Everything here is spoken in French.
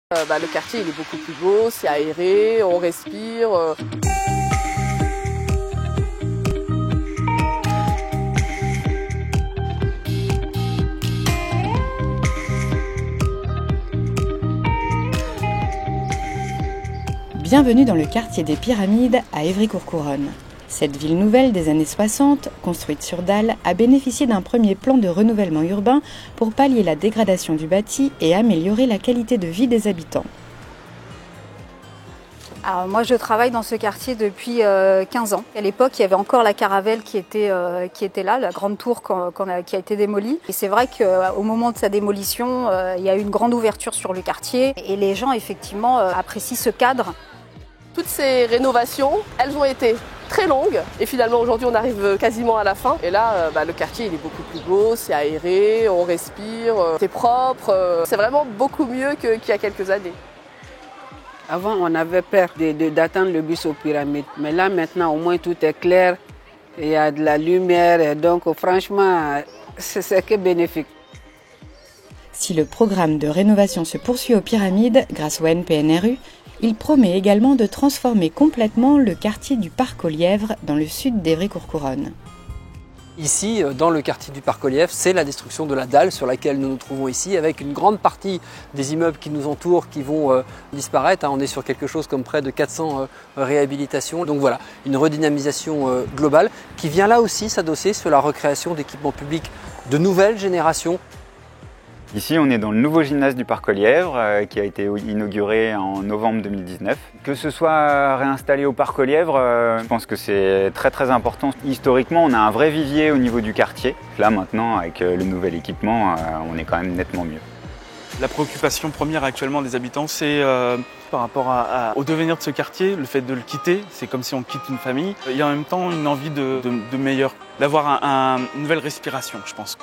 Le quartier il est beaucoup plus beau, c'est aéré, on respire. Bienvenue dans le quartier des Pyramides à Évry-Courcouronnes. Cette ville nouvelle des années 60, construite sur dalles, a bénéficié d'un premier plan de renouvellement urbain pour pallier la dégradation du bâti et améliorer la qualité de vie des habitants. Alors moi je travaille dans ce quartier depuis 15 ans. À l'époque il y avait encore la Caravelle qui était là, la grande tour qui a été démolie. Et c'est vrai qu'au moment de sa démolition, il y a eu une grande ouverture sur le quartier et les gens effectivement apprécient ce cadre. Toutes ces rénovations, elles ont été très longues et finalement aujourd'hui on arrive quasiment à la fin. Et là le quartier il est beaucoup plus beau, c'est aéré, on respire, c'est propre. C'est vraiment beaucoup mieux qu'il y a quelques années. Avant, on avait peur d'attendre le bus aux Pyramides. Mais là, maintenant, au moins, tout est clair. Il y a de la lumière. Et donc, franchement, c'est que bénéfique. Si le programme de rénovation se poursuit aux Pyramides grâce au NPNRU, il promet également de transformer complètement le quartier du Parc aux Lièvres dans le sud d'Évry-Courcouronnes. Ici, dans le quartier du Parc aux Lièvres, c'est la destruction de la dalle sur laquelle nous nous trouvons ici, avec une grande partie des immeubles qui nous entourent qui vont disparaître. On est sur quelque chose comme près de 400 réhabilitations. Donc voilà, une redynamisation globale qui vient là aussi s'adosser sur la recréation d'équipements publics de nouvelles générations. Ici, on est dans le nouveau gymnase du Parc aux Lièvres qui a été inauguré en novembre 2019. Que ce soit réinstallé au Parc aux Lièvres, je pense que c'est très important. Historiquement, on a un vrai vivier au niveau du quartier. Là, maintenant, avec le nouvel équipement, on est quand même nettement mieux. La préoccupation première actuellement des habitants, c'est par rapport au devenir de ce quartier, le fait de le quitter, c'est comme si on quitte une famille. Il y a en même temps une envie de meilleur, d'avoir une nouvelle respiration, je pense.